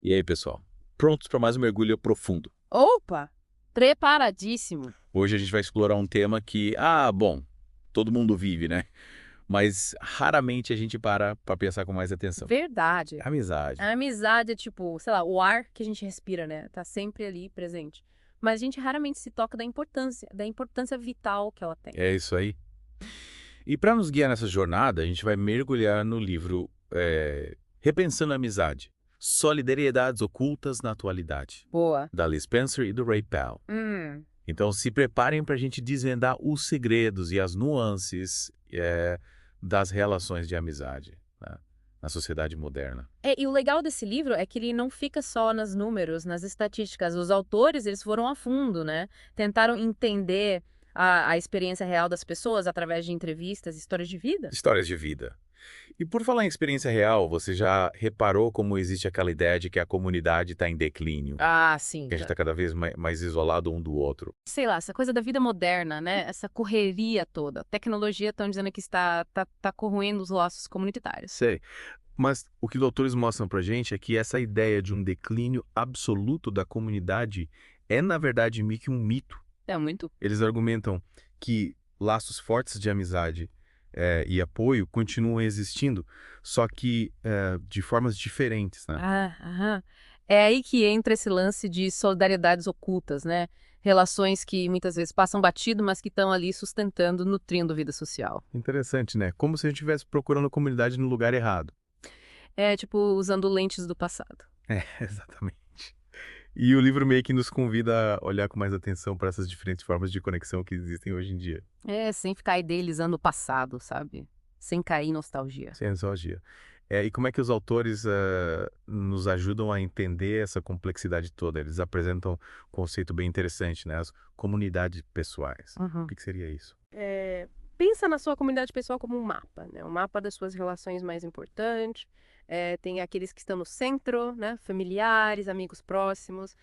E aí, pessoal? Prontos para mais um mergulho profundo? Opa! Preparadíssimo. Hoje a gente vai explorar um tema que, bom, todo mundo vive, né? Mas raramente a gente para pensar com mais atenção. Verdade. Amizade. A amizade é tipo, sei lá, o ar que a gente respira, né? Tá sempre ali presente. Mas a gente raramente se toca da importância vital que ela tem. É isso aí. E para nos guiar nessa jornada, a gente vai mergulhar no livro Repensando a Amizade. Solidariedades Ocultas na Atualidade, Boa. da Liz Spencer e do Ray Powell. Hum. Então se preparem para a gente desvendar os segredos e as nuances das relações de amizade, né, na sociedade moderna. E o legal desse livro é que ele não fica só nos números, nas estatísticas. Os autores, eles foram a fundo, né? Tentaram entender a experiência real das pessoas através de entrevistas, histórias de vida. Histórias de vida. E por falar em experiência real, você já reparou como existe aquela ideia de que a comunidade está em declínio? Ah, sim. Que a gente está cada vez mais isolado um do outro? Sei lá, essa coisa da vida moderna, né? Essa correria toda. Tecnologia estão dizendo que está corroendo os laços comunitários. Sei. Mas o que os autores mostram pra gente é que essa ideia de um declínio absoluto da comunidade é, na verdade, meio que um mito. É muito. Eles argumentam que laços fortes de amizade e apoio continuam existindo, só que de formas diferentes, né? Aham. É aí que entra esse lance de solidariedades ocultas, né? Relações que muitas vezes passam batido, mas que estão ali sustentando, nutrindo vida social. Interessante, né? Como se a gente estivesse procurando comunidade no lugar errado. É tipo usando lentes do passado. É, exatamente. E o livro meio que nos convida a olhar com mais atenção para essas diferentes formas de conexão que existem hoje em dia. Sem ficar idealizando o passado, sabe? Sem cair em nostalgia. Sem nostalgia. E como é que os autores nos ajudam a entender essa complexidade toda? Eles apresentam um conceito bem interessante, né? As comunidades pessoais. O Uhum. que que seria isso? Pensa na sua comunidade pessoal como um mapa, né? Um mapa das suas relações mais importantes. Tem aqueles que estão no centro, né? Familiares, amigos próximos.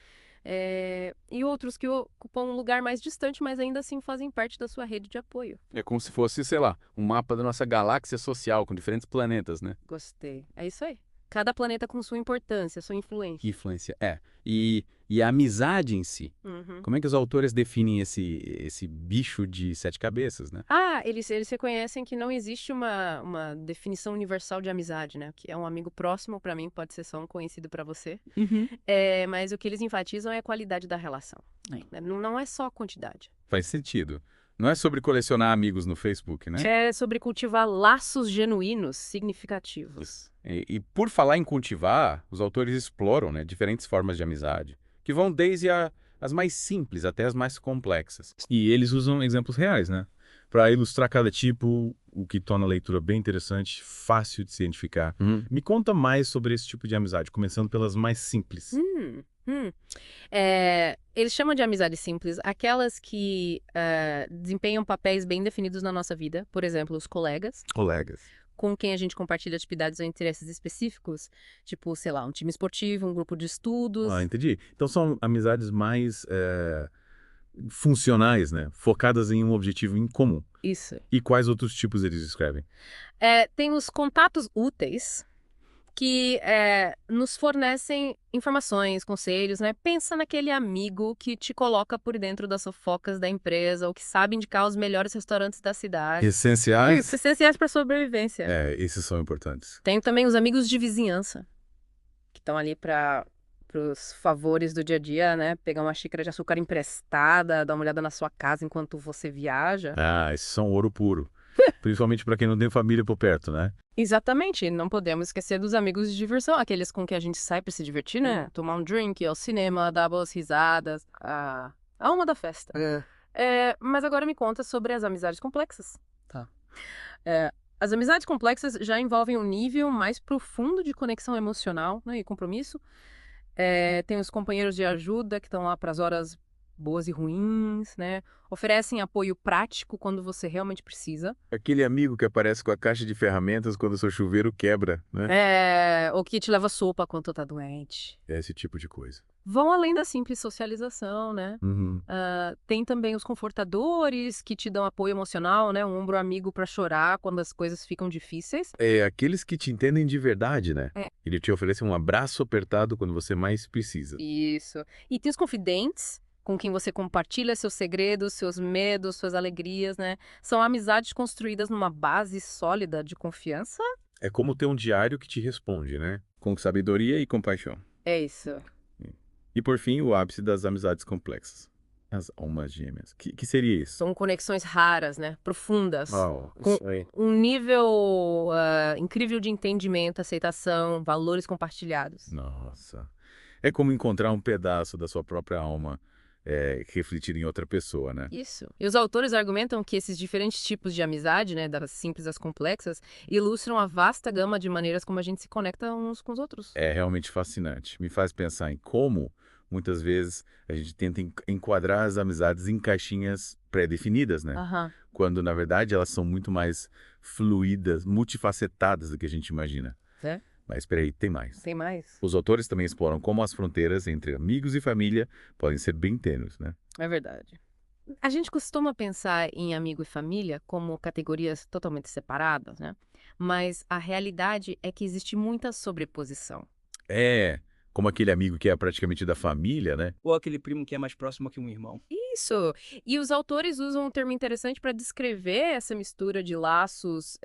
E outros que ocupam um lugar mais distante, mas ainda assim fazem parte da sua rede de apoio. É como se fosse, sei lá, um mapa da nossa galáxia social com diferentes planetas, né? Gostei. É isso aí. Cada planeta com sua importância, sua influência. Influência. E a amizade em si. Uhum. Como é que os autores definem esse bicho de sete cabeças, né? Eles reconhecem que não existe uma definição universal de amizade, né? Que é um amigo próximo, pra mim, pode ser só um conhecido pra você. Mas o que eles enfatizam é a qualidade da relação. Né? Não é só a quantidade. Faz sentido. Não é sobre colecionar amigos no Facebook, né? É sobre cultivar laços genuínos, significativos. E por falar em cultivar, os autores exploram, né, diferentes formas de amizade, que vão desde as mais simples até as mais complexas. E eles usam exemplos reais, né? Para ilustrar cada tipo, o que torna a leitura bem interessante, fácil de se identificar. Me conta mais sobre esse tipo de amizade, começando pelas mais simples. Eles chamam de amizade simples aquelas que desempenham papéis bem definidos na nossa vida. Por exemplo, os colegas, Colegas. com quem a gente compartilha atividades ou interesses específicos, tipo, sei lá, um time esportivo, um grupo de estudos. Entendi. Então são amizades mais funcionais, né? Focadas em um objetivo em comum. Isso. E quais outros tipos eles escrevem? Tem os contatos úteis, que nos fornecem informações, conselhos, né? Pensa naquele amigo que te coloca por dentro das fofocas da empresa ou que sabe indicar os melhores restaurantes da cidade. Essenciais? Isso, essenciais para sobrevivência. Esses são importantes. Tem também os amigos de vizinhança, que estão ali para os favores do dia a dia, né? Pegar uma xícara de açúcar emprestada, dar uma olhada na sua casa enquanto você viaja. Esses são ouro puro. Principalmente para quem não tem família por perto, né? Exatamente, não podemos esquecer dos amigos de diversão, aqueles com que a gente sai para se divertir, né? Tomar um drink, ir ao cinema, dar boas risadas, a alma da festa. Mas agora me conta sobre as amizades complexas. Tá. As amizades complexas já envolvem um nível mais profundo de conexão emocional, né, e compromisso. Tem os companheiros de ajuda que estão lá para as horas boas e ruins, né? Oferecem apoio prático quando você realmente precisa. Aquele amigo que aparece com a caixa de ferramentas quando o seu chuveiro quebra, né? Ou que te leva sopa quando tu tá doente. É esse tipo de coisa. Vão além da simples socialização, né? Uhum. Tem também os confortadores que te dão apoio emocional, né? Um ombro amigo pra chorar quando as coisas ficam difíceis. É aqueles que te entendem de verdade, né? É. Ele te oferece um abraço apertado quando você mais precisa. Isso. E tem os confidentes, com quem você compartilha seus segredos, seus medos, suas alegrias, né? São amizades construídas numa base sólida de confiança. É como ter um diário que te responde, né? Com sabedoria e compaixão. É isso. E por fim, o ápice das amizades complexas. As almas gêmeas. Que seria isso? São conexões raras, né? Profundas. Isso aí. Um nível incrível de entendimento, aceitação, valores compartilhados. Nossa. É como encontrar um pedaço da sua própria alma refletido em outra pessoa, né? Isso. E os autores argumentam que esses diferentes tipos de amizade, né, das simples às complexas, ilustram a vasta gama de maneiras como a gente se conecta uns com os outros. É realmente fascinante. Me faz pensar em como, muitas vezes, a gente tenta enquadrar as amizades em caixinhas pré-definidas, né? Aham. Quando, na verdade, elas são muito mais fluídas, multifacetadas do que a gente imagina. É? Mas espera aí, tem mais. Tem mais? Os autores também exploram como as fronteiras entre amigos e família podem ser bem tênues, né? É verdade. A gente costuma pensar em amigo e família como categorias totalmente separadas, né? Mas a realidade é que existe muita sobreposição. É, como aquele amigo que é praticamente da família, né? Ou aquele primo que é mais próximo que um irmão. Isso! E os autores usam um termo interessante para descrever essa mistura de laços,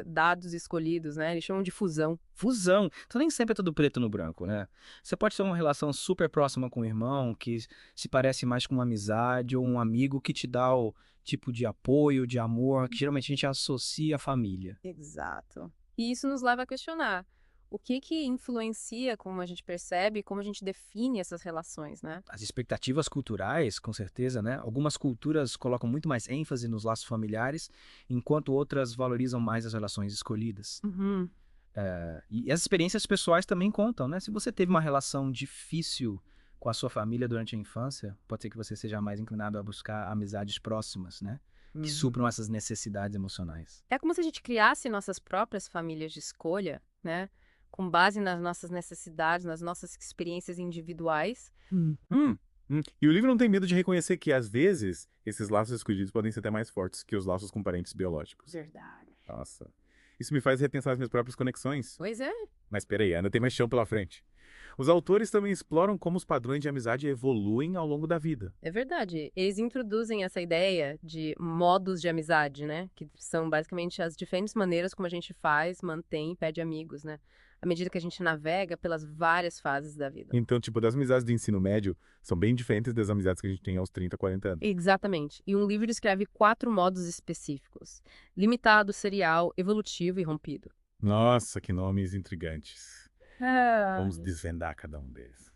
dados escolhidos, né? Eles chamam de fusão. Fusão. Então nem sempre é tudo preto no branco, né? Você pode ter uma relação super próxima com um irmão, que se parece mais com uma amizade, ou um amigo que te dá o tipo de apoio, de amor, que geralmente a gente associa à família. Exato. E isso nos leva a questionar o que influencia como a gente percebe, como a gente define essas relações, né? As expectativas culturais, com certeza, né? Algumas culturas colocam muito mais ênfase nos laços familiares, enquanto outras valorizam mais as relações escolhidas. Uhum. E as experiências pessoais também contam, né? Se você teve uma relação difícil com a sua família durante a infância, pode ser que você seja mais inclinado a buscar amizades próximas, né? Que supram essas necessidades emocionais. É como se a gente criasse nossas próprias famílias de escolha, né? Com base nas nossas necessidades, nas nossas experiências individuais. E o livro não tem medo de reconhecer que, às vezes, esses laços escolhidos podem ser até mais fortes que os laços com parentes biológicos. Verdade. Nossa. Isso me faz repensar as minhas próprias conexões. Pois é. Mas peraí, ainda tem mais chão pela frente. Os autores também exploram como os padrões de amizade evoluem ao longo da vida. É verdade. Eles introduzem essa ideia de modos de amizade, né? Que são basicamente as diferentes maneiras como a gente faz, mantém e pede amigos, né? À medida que a gente navega pelas várias fases da vida. Então, tipo, das amizades do ensino médio são bem diferentes das amizades que a gente tem aos 30, 40 anos. Exatamente. E um livro descreve 4 modos específicos: limitado, serial, evolutivo e rompido. Nossa, que nomes intrigantes. Vamos desvendar cada um deles.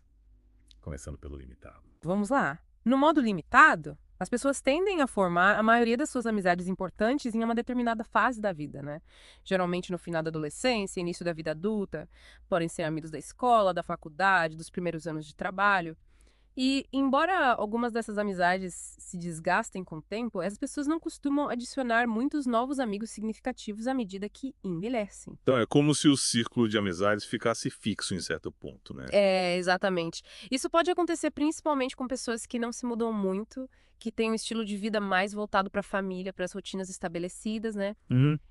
Começando pelo limitado. Vamos lá. No modo limitado, as pessoas tendem a formar a maioria das suas amizades importantes em uma determinada fase da vida, né? Geralmente no final da adolescência, início da vida adulta, podem ser amigos da escola, da faculdade, dos primeiros anos de trabalho. E, embora algumas dessas amizades se desgastem com o tempo, as pessoas não costumam adicionar muitos novos amigos significativos à medida que envelhecem. Então é como se o círculo de amizades ficasse fixo em certo ponto, né? Exatamente. Isso pode acontecer principalmente com pessoas que não se mudam muito, que têm um estilo de vida mais voltado para a família, para as rotinas estabelecidas, né?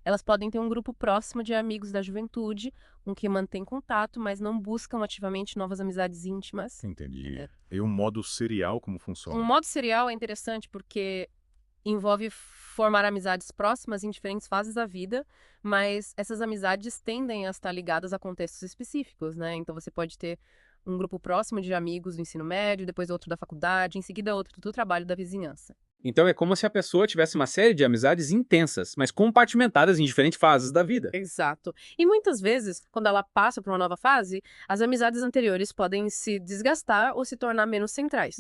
Elas podem ter um grupo próximo de amigos da juventude, com quem mantém contato, mas não buscam ativamente novas amizades íntimas. Entendi. E o modo serial, como funciona? Um modo serial é interessante porque envolve formar amizades próximas em diferentes fases da vida, mas essas amizades tendem a estar ligadas a contextos específicos, né? Então você pode ter um grupo próximo de amigos do ensino médio, depois outro da faculdade, em seguida outro do trabalho da vizinhança. Então é como se a pessoa tivesse uma série de amizades intensas, mas compartimentadas em diferentes fases da vida. Exato. E muitas vezes, quando ela passa por uma nova fase, as amizades anteriores podem se desgastar ou se tornar menos centrais.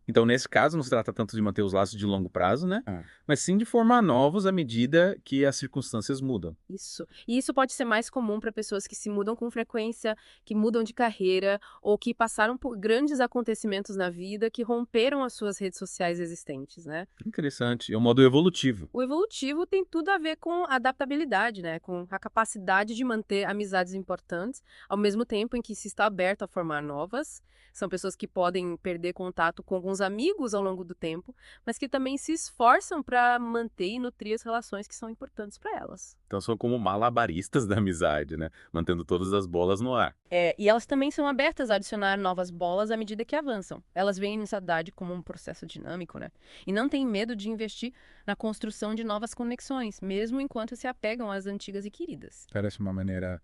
Então, nesse caso, não se trata tanto de manter os laços de longo prazo, né? Ah. Mas sim de formar novos à medida que as circunstâncias mudam. Isso. E isso pode ser mais comum para pessoas que se mudam com frequência, que mudam de carreira ou que passaram por grandes acontecimentos na vida que romperam as suas redes sociais existentes, né? Interessante. É um modo evolutivo. O evolutivo tem tudo a ver com adaptabilidade, né? Com a capacidade de manter amizades importantes, ao mesmo tempo em que se está aberto a formar novas. São pessoas que podem perder contato com alguns amigos ao longo do tempo, mas que também se esforçam para manter e nutrir as relações que são importantes para elas. Então, são como malabaristas da amizade, né? Mantendo todas as bolas no ar. E elas também são abertas a adicionar novas bolas à medida que avançam. Elas veem a amizade como um processo dinâmico, né? E não têm medo de investir na construção de novas conexões, mesmo enquanto se apegam às antigas e queridas. Parece uma maneira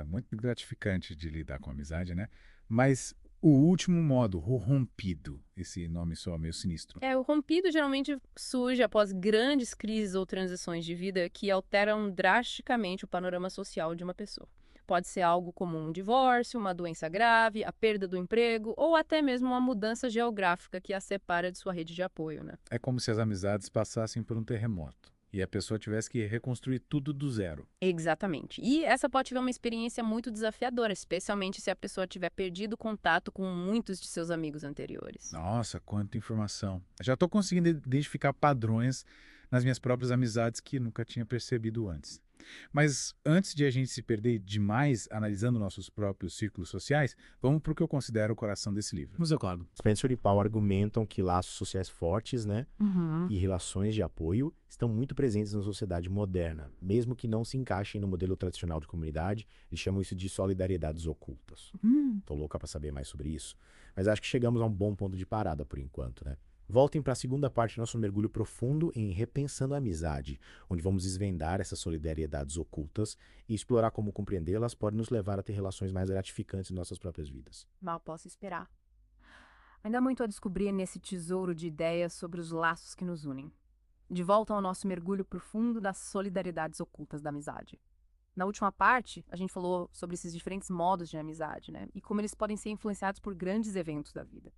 muito gratificante de lidar com a amizade, né? Mas o último modo, o rompido, esse nome soa meio sinistro. O rompido geralmente surge após grandes crises ou transições de vida que alteram drasticamente o panorama social de uma pessoa. Pode ser algo como um divórcio, uma doença grave, a perda do emprego ou até mesmo uma mudança geográfica que a separa de sua rede de apoio, né? É como se as amizades passassem por um terremoto e a pessoa tivesse que reconstruir tudo do zero. Exatamente. E essa pode ser uma experiência muito desafiadora, especialmente se a pessoa tiver perdido contato com muitos de seus amigos anteriores. Nossa, quanta informação. Já estou conseguindo identificar padrões nas minhas próprias amizades que nunca tinha percebido antes. Mas antes de a gente se perder demais analisando nossos próprios círculos sociais, vamos para o que eu considero o coração desse livro. Vamos, claro. Spencer e Powell argumentam que laços sociais fortes, né, e relações de apoio estão muito presentes na sociedade moderna, mesmo que não se encaixem no modelo tradicional de comunidade. Eles chamam isso de solidariedades ocultas. Tô louca para saber mais sobre isso, mas acho que chegamos a um bom ponto de parada por enquanto, né? Voltem para a segunda parte do nosso mergulho profundo em Repensando a Amizade, onde vamos desvendar essas solidariedades ocultas e explorar como compreendê-las pode nos levar a ter relações mais gratificantes em nossas próprias vidas. Mal posso esperar. Ainda há muito a descobrir nesse tesouro de ideias sobre os laços que nos unem. De volta ao nosso mergulho profundo das solidariedades ocultas da amizade. Na última parte, a gente falou sobre esses diferentes modos de amizade, né? E como eles podem ser influenciados por grandes eventos da vida.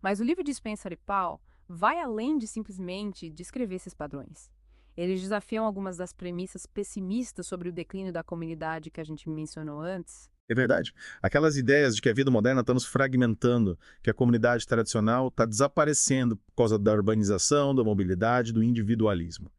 Mas o livro de Spencer e Powell vai além de simplesmente descrever esses padrões. Eles desafiam algumas das premissas pessimistas sobre o declínio da comunidade que a gente mencionou antes. É verdade. Aquelas ideias de que a vida moderna está nos fragmentando, que a comunidade tradicional está desaparecendo por causa da urbanização, da mobilidade, do individualismo.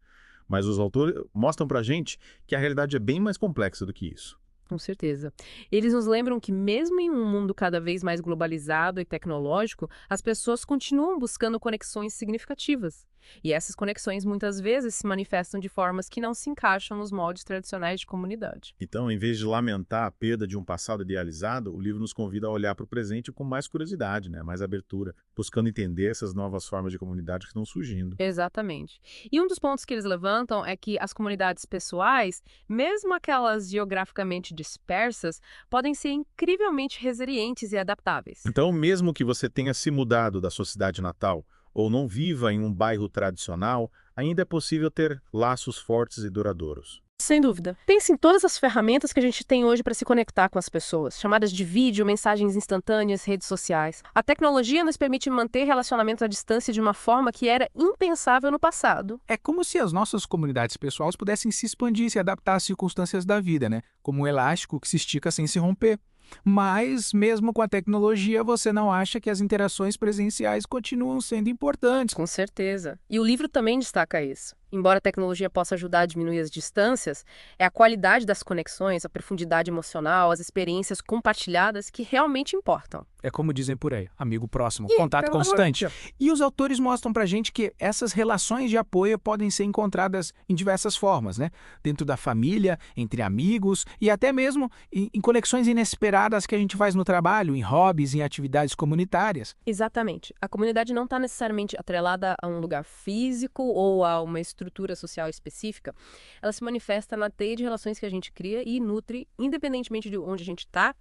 Mas os autores mostram pra gente que a realidade é bem mais complexa do que isso. Com certeza. Eles nos lembram que mesmo em um mundo cada vez mais globalizado e tecnológico, as pessoas continuam buscando conexões significativas. E essas conexões muitas vezes se manifestam de formas que não se encaixam nos moldes tradicionais de comunidade. Então, em vez de lamentar a perda de um passado idealizado, o livro nos convida a olhar para o presente com mais curiosidade, né? Mais abertura, buscando entender essas novas formas de comunidade que estão surgindo. Exatamente. E um dos pontos que eles levantam é que as comunidades pessoais, mesmo aquelas geograficamente dispersas, podem ser incrivelmente resilientes e adaptáveis. Então, mesmo que você tenha se mudado da sua cidade natal, ou não viva em um bairro tradicional, ainda é possível ter laços fortes e duradouros. Sem dúvida. Pense em todas as ferramentas que a gente tem hoje para se conectar com as pessoas. Chamadas de vídeo, mensagens instantâneas, redes sociais. A tecnologia nos permite manter relacionamentos à distância de uma forma que era impensável no passado. É como se as nossas comunidades pessoais pudessem se expandir e se adaptar às circunstâncias da vida, né? Como um elástico que se estica sem se romper. Mas, mesmo com a tecnologia, você não acha que as interações presenciais continuam sendo importantes? Com certeza. E o livro também destaca isso. Embora a tecnologia possa ajudar a diminuir as distâncias, é a qualidade das conexões, a profundidade emocional, as experiências compartilhadas que realmente importam. É como dizem por aí, amigo próximo, contato constante. E os autores mostram pra gente que essas relações de apoio podem ser encontradas em diversas formas, né? Dentro da família, entre amigos e até mesmo em conexões inesperadas que a gente faz no trabalho, em hobbies, em atividades comunitárias. Exatamente. A comunidade não está necessariamente atrelada a um lugar físico ou a uma estrutura estrutura social específica, ela se manifesta na teia de relações que a gente cria e nutre, independentemente de onde a gente está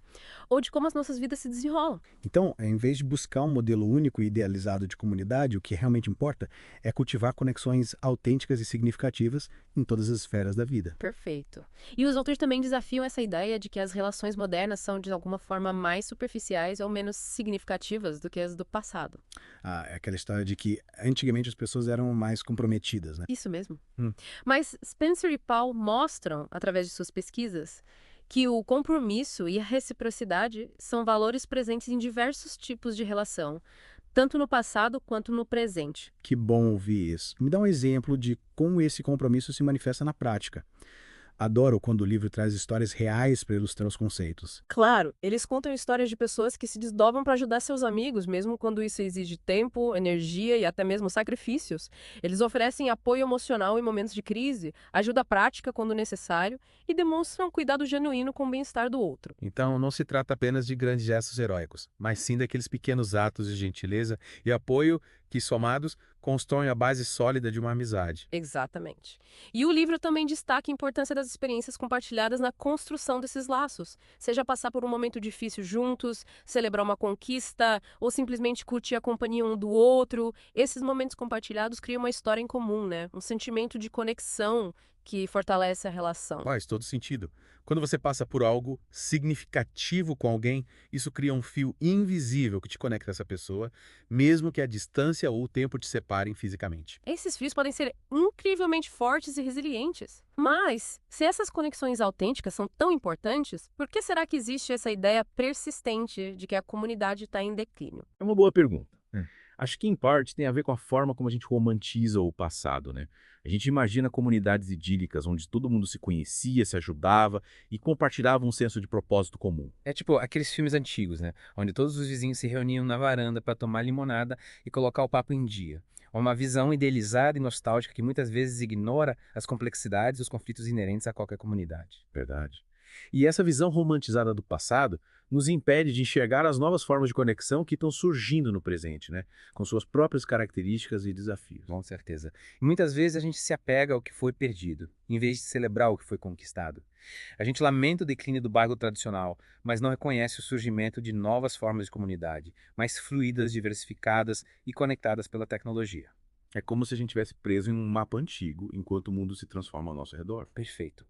ou de como as nossas vidas se desenrolam. Então, em vez de buscar um modelo único e idealizado de comunidade, o que realmente importa é cultivar conexões autênticas e significativas em todas as esferas da vida. Perfeito. E os autores também desafiam essa ideia de que as relações modernas são, de alguma forma, mais superficiais ou menos significativas do que as do passado. É aquela história de que antigamente as pessoas eram mais comprometidas, né? Isso mesmo. Mas Spencer e Paul mostram, através de suas pesquisas, que o compromisso e a reciprocidade são valores presentes em diversos tipos de relação, tanto no passado quanto no presente. Que bom ouvir isso. Me dá um exemplo de como esse compromisso se manifesta na prática. Adoro quando o livro traz histórias reais para ilustrar os conceitos. Claro, eles contam histórias de pessoas que se desdobram para ajudar seus amigos, mesmo quando isso exige tempo, energia e até mesmo sacrifícios. Eles oferecem apoio emocional em momentos de crise, ajuda prática quando necessário e demonstram cuidado genuíno com o bem-estar do outro. Então, não se trata apenas de grandes gestos heróicos, mas sim daqueles pequenos atos de gentileza e apoio que, somados, constroem a base sólida de uma amizade. Exatamente. E o livro também destaca a importância das experiências compartilhadas na construção desses laços, seja passar por um momento difícil juntos, celebrar uma conquista ou simplesmente curtir a companhia um do outro. Esses momentos compartilhados criam uma história em comum, né? Um sentimento de conexão que fortalece a relação. Faz todo sentido. Quando você passa por algo significativo com alguém, isso cria um fio invisível que te conecta a essa pessoa, mesmo que a distância ou o tempo te separem fisicamente. Esses fios podem ser incrivelmente fortes e resilientes. Mas, se essas conexões autênticas são tão importantes, por que será que existe essa ideia persistente de que a comunidade está em declínio? É uma boa pergunta. Acho que, em parte, tem a ver com a forma como a gente romantiza o passado, né? A gente imagina comunidades idílicas onde todo mundo se conhecia, se ajudava e compartilhava um senso de propósito comum. É tipo aqueles filmes antigos, né? Onde todos os vizinhos se reuniam na varanda para tomar limonada e colocar o papo em dia. Uma visão idealizada e nostálgica que muitas vezes ignora as complexidades e os conflitos inerentes a qualquer comunidade. Verdade. E essa visão romantizada do passado nos impede de enxergar as novas formas de conexão que estão surgindo no presente, né? Com suas próprias características e desafios. Com certeza. E muitas vezes a gente se apega ao que foi perdido, em vez de celebrar o que foi conquistado. A gente lamenta o declínio do bairro tradicional, mas não reconhece o surgimento de novas formas de comunidade, mais fluídas, diversificadas e conectadas pela tecnologia. É como se a gente estivesse preso em um mapa antigo, enquanto o mundo se transforma ao nosso redor. Perfeito.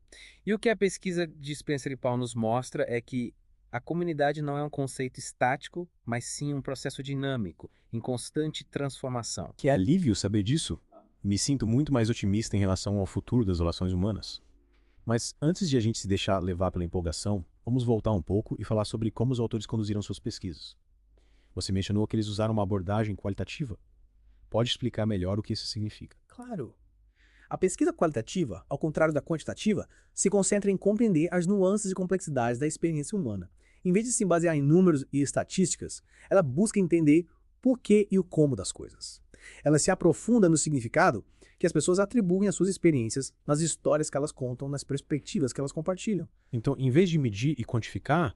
E o que a pesquisa de Spencer e Paul nos mostra é que a comunidade não é um conceito estático, mas sim um processo dinâmico, em constante transformação. Que alívio saber disso. Me sinto muito mais otimista em relação ao futuro das relações humanas. Mas antes de a gente se deixar levar pela empolgação, vamos voltar um pouco e falar sobre como os autores conduziram suas pesquisas. Você mencionou que eles usaram uma abordagem qualitativa. Pode explicar melhor o que isso significa? Claro. A pesquisa qualitativa, ao contrário da quantitativa, se concentra em compreender as nuances e complexidades da experiência humana. Em vez de se basear em números e estatísticas, ela busca entender por que e o como das coisas. Ela se aprofunda no significado que as pessoas atribuem às suas experiências, nas histórias que elas contam, nas perspectivas que elas compartilham. Então, em vez de medir e quantificar,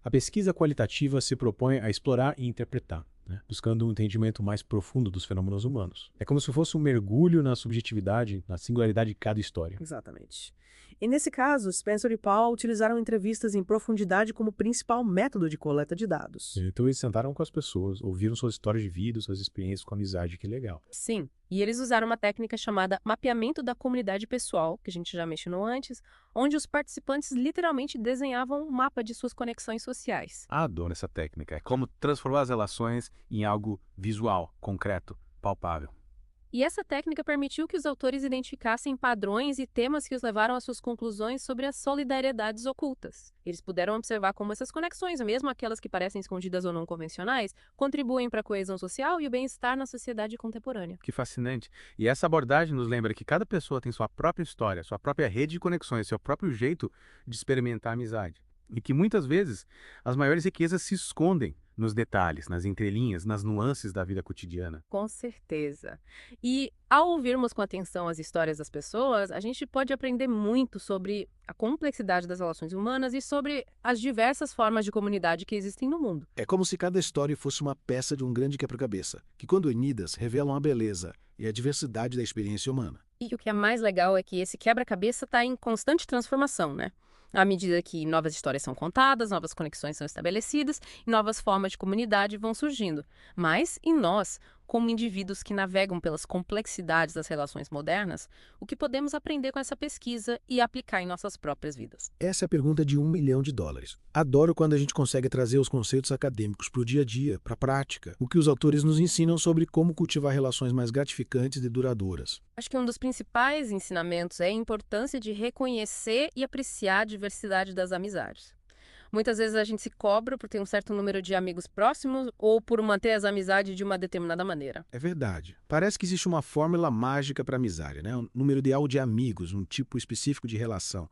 a pesquisa qualitativa se propõe a explorar e interpretar, né? Buscando um entendimento mais profundo dos fenômenos humanos. É como se fosse um mergulho na subjetividade, na singularidade de cada história. Exatamente. E nesse caso, Spencer e Paul utilizaram entrevistas em profundidade como principal método de coleta de dados. Então eles sentaram com as pessoas, ouviram suas histórias de vida, suas experiências com amizade, que legal. Sim, e eles usaram uma técnica chamada mapeamento da comunidade pessoal, que a gente já mencionou antes, onde os participantes literalmente desenhavam um mapa de suas conexões sociais. Adoro essa técnica. É como transformar as relações em algo visual, concreto, palpável. E essa técnica permitiu que os autores identificassem padrões e temas que os levaram às suas conclusões sobre as solidariedades ocultas. Eles puderam observar como essas conexões, mesmo aquelas que parecem escondidas ou não convencionais, contribuem para a coesão social e o bem-estar na sociedade contemporânea. Que fascinante. E essa abordagem nos lembra que cada pessoa tem sua própria história, sua própria rede de conexões, seu próprio jeito de experimentar a amizade. E que muitas vezes as maiores riquezas se escondem nos detalhes, nas entrelinhas, nas nuances da vida cotidiana. Com certeza. E ao ouvirmos com atenção as histórias das pessoas, a gente pode aprender muito sobre a complexidade das relações humanas e sobre as diversas formas de comunidade que existem no mundo. É como se cada história fosse uma peça de um grande quebra-cabeça, que quando unidas revelam a beleza e a diversidade da experiência humana. E o que é mais legal é que esse quebra-cabeça está em constante transformação, né? À medida que novas histórias são contadas, novas conexões são estabelecidas e novas formas de comunidade vão surgindo. Mas, e nós, como indivíduos que navegam pelas complexidades das relações modernas, o que podemos aprender com essa pesquisa e aplicar em nossas próprias vidas? Essa é a pergunta de $1 milhão. Adoro quando a gente consegue trazer os conceitos acadêmicos para o dia a dia, para a prática, o que os autores nos ensinam sobre como cultivar relações mais gratificantes e duradouras. Acho que um dos principais ensinamentos é a importância de reconhecer e apreciar a diversidade das amizades. Muitas vezes a gente se cobra por ter um certo número de amigos próximos ou por manter as amizades de uma determinada maneira. É verdade. Parece que existe uma fórmula mágica para a amizade, né? Um número ideal de amigos, um tipo específico de relação.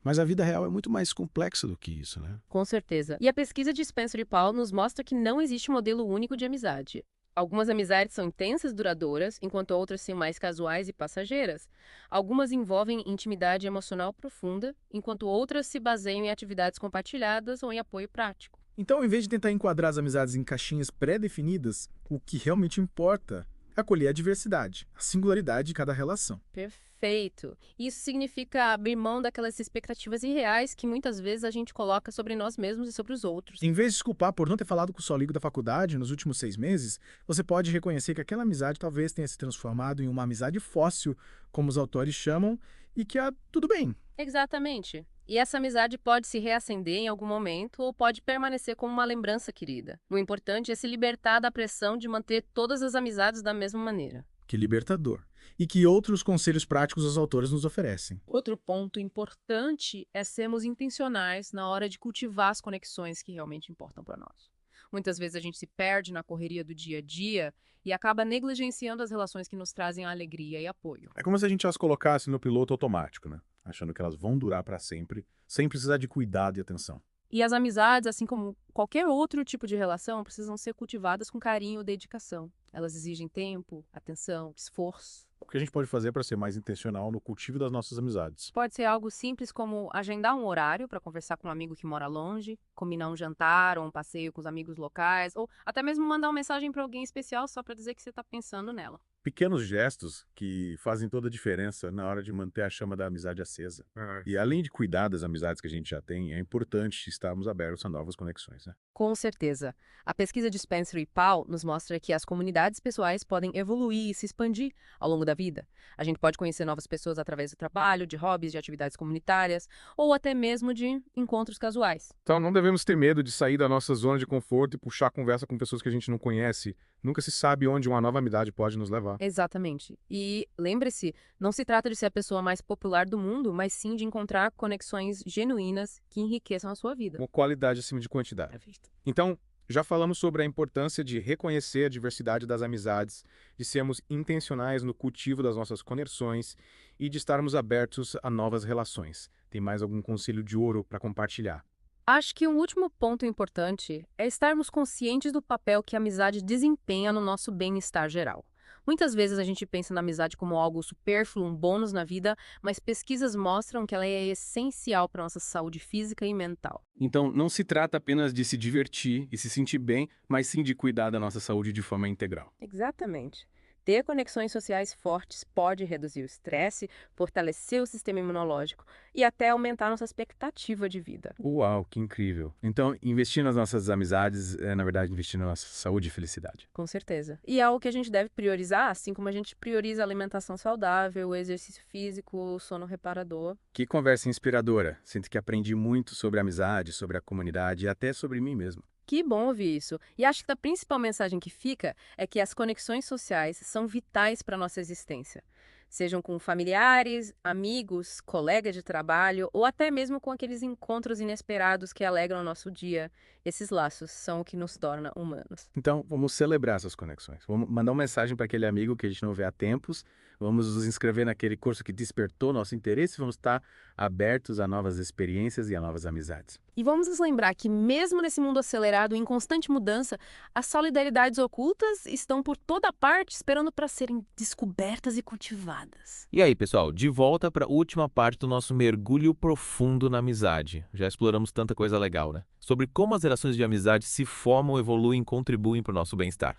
Mas a vida real é muito mais complexa do que isso, né? Com certeza. E a pesquisa de Spencer e Paul nos mostra que não existe um modelo único de amizade. Algumas amizades são intensas e duradouras, enquanto outras são mais casuais e passageiras. Algumas envolvem intimidade emocional profunda, enquanto outras se baseiam em atividades compartilhadas ou em apoio prático. Então, em vez de tentar enquadrar as amizades em caixinhas pré-definidas, o que realmente importa é acolher a diversidade, a singularidade de cada relação. Perfeito. Isso significa abrir mão daquelas expectativas irreais que muitas vezes a gente coloca sobre nós mesmos e sobre os outros. Em vez de se culpar por não ter falado com o seu amigo da faculdade nos últimos 6 meses, você pode reconhecer que aquela amizade talvez tenha se transformado em uma amizade fóssil, como os autores chamam, e que tudo bem. Exatamente. E essa amizade pode se reacender em algum momento ou pode permanecer como uma lembrança querida. O importante é se libertar da pressão de manter todas as amizades da mesma maneira. Que libertador. E que outros conselhos práticos os autores nos oferecem? Outro ponto importante é sermos intencionais na hora de cultivar as conexões que realmente importam para nós. Muitas vezes a gente se perde na correria do dia a dia e acaba negligenciando as relações que nos trazem alegria e apoio. É como se a gente as colocasse no piloto automático, né? Achando que elas vão durar para sempre, sem precisar de cuidado e atenção. E as amizades, assim como qualquer outro tipo de relação, precisam ser cultivadas com carinho e dedicação. Elas exigem tempo, atenção, esforço. O que a gente pode fazer para ser mais intencional no cultivo das nossas amizades? Pode ser algo simples como agendar um horário para conversar com um amigo que mora longe, combinar um jantar ou um passeio com os amigos locais, ou até mesmo mandar uma mensagem para alguém especial só para dizer que você está pensando nela. Pequenos gestos que fazem toda a diferença na hora de manter a chama da amizade acesa. E além de cuidar das amizades que a gente já tem, é importante estarmos abertos a novas conexões, né? Com certeza. A pesquisa de Spencer e Paul nos mostra que as comunidades pessoais podem evoluir e se expandir ao longo da vida. A gente pode conhecer novas pessoas através do trabalho, de hobbies, de atividades comunitárias, ou até mesmo de encontros casuais. Então não devemos ter medo de sair da nossa zona de conforto e puxar conversa com pessoas que a gente não conhece. Nunca se sabe onde uma nova amizade pode nos levar. Exatamente. E lembre-se, não se trata de ser a pessoa mais popular do mundo, mas sim de encontrar conexões genuínas que enriqueçam a sua vida. Uma qualidade acima de quantidade. Então, já falamos sobre a importância de reconhecer a diversidade das amizades, de sermos intencionais no cultivo das nossas conexões e de estarmos abertos a novas relações. Tem mais algum conselho de ouro para compartilhar? Acho que um último ponto importante é estarmos conscientes do papel que a amizade desempenha no nosso bem-estar geral. Muitas vezes a gente pensa na amizade como algo supérfluo, um bônus na vida, mas pesquisas mostram que ela é essencial para a nossa saúde física e mental. Então, não se trata apenas de se divertir e se sentir bem, mas sim de cuidar da nossa saúde de forma integral. Exatamente. Ter conexões sociais fortes pode reduzir o estresse, fortalecer o sistema imunológico e até aumentar nossa expectativa de vida. Uau, que incrível. Então, investir nas nossas amizades é, na verdade, investir na nossa saúde e felicidade. Com certeza. E é algo que a gente deve priorizar, assim como a gente prioriza a alimentação saudável, o exercício físico, o sono reparador. Que conversa inspiradora. Sinto que aprendi muito sobre a amizade, sobre a comunidade e até sobre mim mesmo. Que bom ouvir isso. E acho que a principal mensagem que fica é que as conexões sociais são vitais para a nossa existência. Sejam com familiares, amigos, colegas de trabalho ou até mesmo com aqueles encontros inesperados que alegram o nosso dia. Esses laços são o que nos torna humanos. Então, vamos celebrar essas conexões. Vamos mandar uma mensagem para aquele amigo que a gente não vê há tempos. Vamos nos inscrever naquele curso que despertou nosso interesse. Vamos estar abertos a novas experiências e a novas amizades. E vamos nos lembrar que mesmo nesse mundo acelerado e em constante mudança, as solidariedades ocultas estão por toda parte esperando para serem descobertas e cultivadas. E aí, pessoal, de volta para a última parte do nosso mergulho profundo na amizade. Já exploramos tanta coisa legal, né? Sobre como as relações de amizade se formam, evoluem e contribuem para o nosso bem-estar.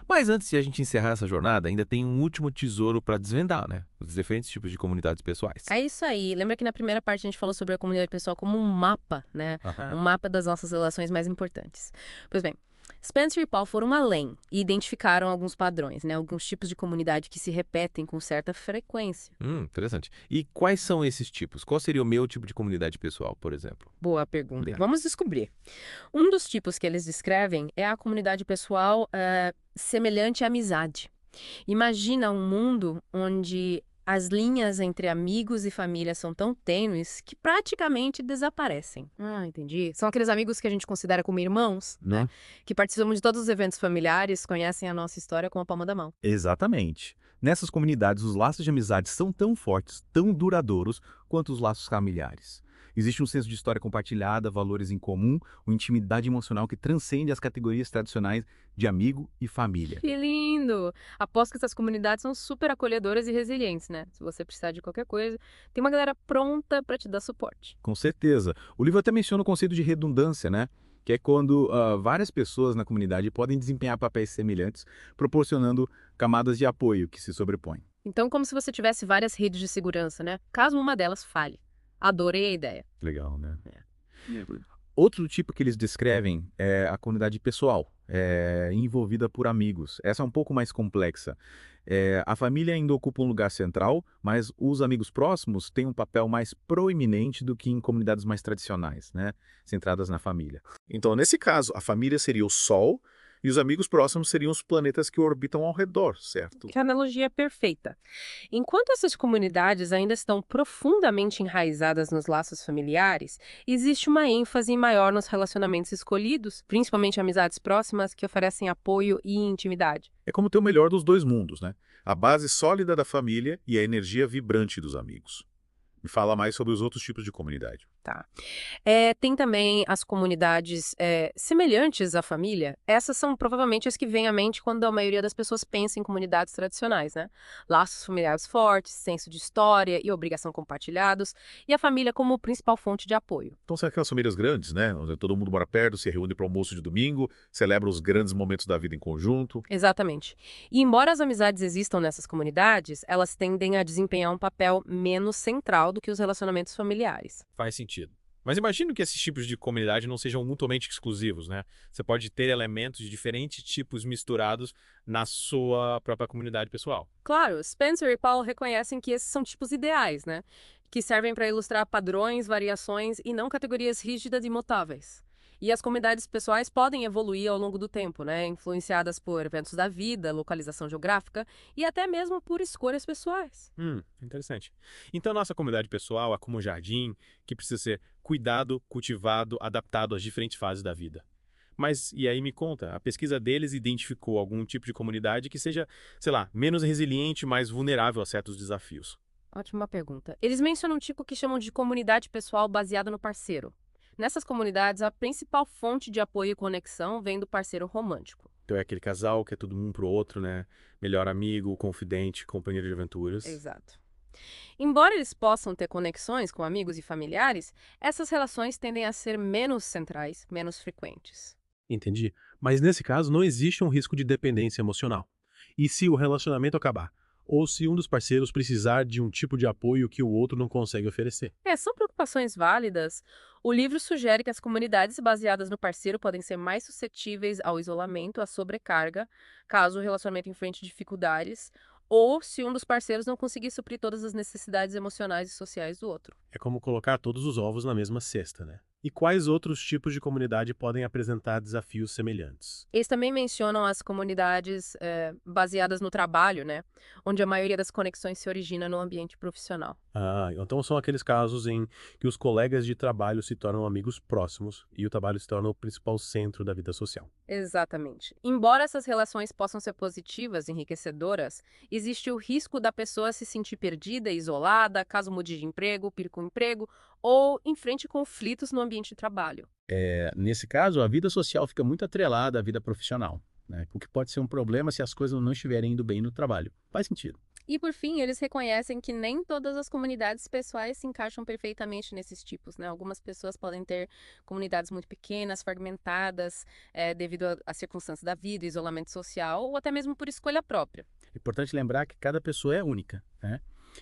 Mas antes de a gente encerrar essa jornada, ainda tem um último tesouro para desvendar, né? Os diferentes tipos de comunidades pessoais. É isso aí. Lembra que na primeira parte a gente falou sobre a comunidade pessoal como um mapa, né? Um mapa das nossas relações mais importantes. Pois bem, Spencer e Paul foram além e identificaram alguns padrões, né? Alguns tipos de comunidade que se repetem com certa frequência. Interessante. E quais são esses tipos? Qual seria o meu tipo de comunidade pessoal, por exemplo? Boa pergunta. Obrigado. Vamos descobrir. Um dos tipos que eles descrevem é a comunidade pessoal semelhante à amizade. Imagina um mundo onde as linhas entre amigos e família são tão tênues que praticamente desaparecem. Ah, entendi. São aqueles amigos que a gente considera como irmãos, né? Que participam de todos os eventos familiares, conhecem a nossa história com a palma da mão. Exatamente. Nessas comunidades, os laços de amizade são tão fortes, tão duradouros, quanto os laços familiares. Existe um senso de história compartilhada, valores em comum, uma intimidade emocional que transcende as categorias tradicionais de amigo e família. Que lindo! Aposto que essas comunidades são super acolhedoras e resilientes, né? Se você precisar de qualquer coisa, tem uma galera pronta para te dar suporte. Com certeza. O livro até menciona o conceito de redundância, né? Que é quando várias pessoas na comunidade podem desempenhar papéis semelhantes, proporcionando camadas de apoio que se sobrepõem. Então, como se você tivesse várias redes de segurança, né? Caso uma delas falhe. Adorei a ideia. Legal, né? Outro tipo que eles descrevem é a comunidade pessoal, envolvida por amigos. Essa é um pouco mais complexa. A família ainda ocupa um lugar central, mas os amigos próximos têm um papel mais proeminente do que em comunidades mais tradicionais, né? Centradas na família. Então, nesse caso, a família seria o Sol e os amigos próximos seriam os planetas que orbitam ao redor, certo? Que analogia perfeita. Enquanto essas comunidades ainda estão profundamente enraizadas nos laços familiares, existe uma ênfase maior nos relacionamentos escolhidos, principalmente amizades próximas que oferecem apoio e intimidade. É como ter o melhor dos dois mundos, né? A base sólida da família e a energia vibrante dos amigos. Me fala mais sobre os outros tipos de comunidade. Tá. Tem também as comunidades semelhantes à família. Essas são provavelmente as que vêm à mente quando a maioria das pessoas pensa em comunidades tradicionais, né? Laços familiares fortes, senso de história e obrigação compartilhados, e a família como principal fonte de apoio. Então são aquelas famílias grandes, né? Onde todo mundo mora perto, se reúne para o almoço de domingo, celebra os grandes momentos da vida em conjunto. Exatamente. E embora as amizades existam nessas comunidades, elas tendem a desempenhar um papel menos central do que os relacionamentos familiares. Faz sentido. Mas imagino que esses tipos de comunidade não sejam mutuamente exclusivos, né? Você pode ter elementos de diferentes tipos misturados na sua própria comunidade pessoal. Claro, Spencer e Paul reconhecem que esses são tipos ideais, né? Que servem para ilustrar padrões, variações e não categorias rígidas e imutáveis. E as comunidades pessoais podem evoluir ao longo do tempo, né? Influenciadas por eventos da vida, localização geográfica e até mesmo por escolhas pessoais. Interessante. Então, nossa comunidade pessoal é como um jardim que precisa ser cuidado, cultivado, adaptado às diferentes fases da vida. Mas, e aí me conta, a pesquisa deles identificou algum tipo de comunidade que seja, sei lá, menos resiliente, mais vulnerável a certos desafios? Ótima pergunta. Eles mencionam um tipo que chamam de comunidade pessoal baseada no parceiro. Nessas comunidades, a principal fonte de apoio e conexão vem do parceiro romântico. Então é aquele casal que é todo um pro outro, né? Melhor amigo, confidente, companheiro de aventuras. Exato. Embora eles possam ter conexões com amigos e familiares, essas relações tendem a ser menos centrais, menos frequentes. Entendi. Mas nesse caso não existe um risco de dependência emocional. E se o relacionamento acabar? Ou se um dos parceiros precisar de um tipo de apoio que o outro não consegue oferecer? São preocupações válidas. O livro sugere que as comunidades baseadas no parceiro podem ser mais suscetíveis ao isolamento, à sobrecarga, caso o relacionamento enfrente dificuldades, ou se um dos parceiros não conseguir suprir todas as necessidades emocionais e sociais do outro. É como colocar todos os ovos na mesma cesta, né? E quais outros tipos de comunidade podem apresentar desafios semelhantes? Eles também mencionam as comunidades baseadas no trabalho, né? Onde a maioria das conexões se origina no ambiente profissional. Então são aqueles casos em que os colegas de trabalho se tornam amigos próximos e o trabalho se torna o principal centro da vida social. Exatamente. Embora essas relações possam ser positivas, enriquecedoras, existe o risco da pessoa se sentir perdida, isolada, caso mude de emprego, perca o emprego ou enfrente conflitos no ambiente de trabalho. Nesse caso, a vida social fica muito atrelada à vida profissional, né? O que pode ser um problema se as coisas não estiverem indo bem no trabalho. Faz sentido. E por fim, eles reconhecem que nem todas as comunidades pessoais se encaixam perfeitamente nesses tipos, né? Algumas pessoas podem ter comunidades muito pequenas, fragmentadas, devido às circunstâncias da vida, isolamento social, ou até mesmo por escolha própria. É importante lembrar que cada pessoa é única, né?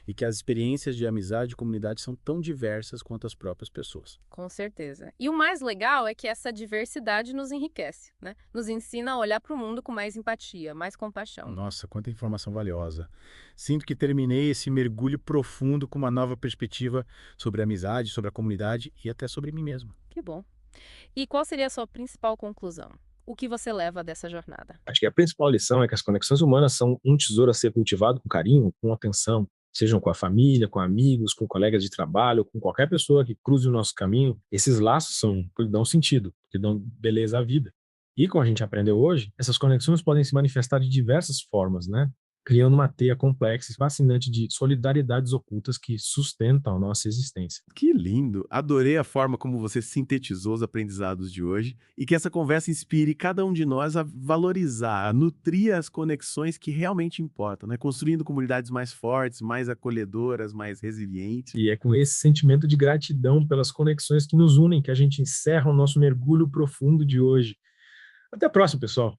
E que as experiências de amizade e comunidade são tão diversas quanto as próprias pessoas. Com certeza. E o mais legal é que essa diversidade nos enriquece, né? Nos ensina a olhar para o mundo com mais empatia, mais compaixão. Nossa, quanta informação valiosa. Sinto que terminei esse mergulho profundo com uma nova perspectiva sobre a amizade, sobre a comunidade e até sobre mim mesmo. Que bom. E qual seria a sua principal conclusão? O que você leva dessa jornada? Acho que a principal lição é que as conexões humanas são um tesouro a ser cultivado com carinho, com atenção, sejam com a família, com amigos, com colegas de trabalho, com qualquer pessoa que cruze o nosso caminho. Esses laços que dão sentido, que dão beleza à vida. E como a gente aprendeu hoje, essas conexões podem se manifestar de diversas formas, né? Criando uma teia complexa e fascinante de solidariedades ocultas que sustentam a nossa existência. Que lindo! Adorei a forma como você sintetizou os aprendizados de hoje e que essa conversa inspire cada um de nós a valorizar, a nutrir as conexões que realmente importam, né? Construindo comunidades mais fortes, mais acolhedoras, mais resilientes. E é com esse sentimento de gratidão pelas conexões que nos unem que a gente encerra o nosso mergulho profundo de hoje. Até a próxima, pessoal!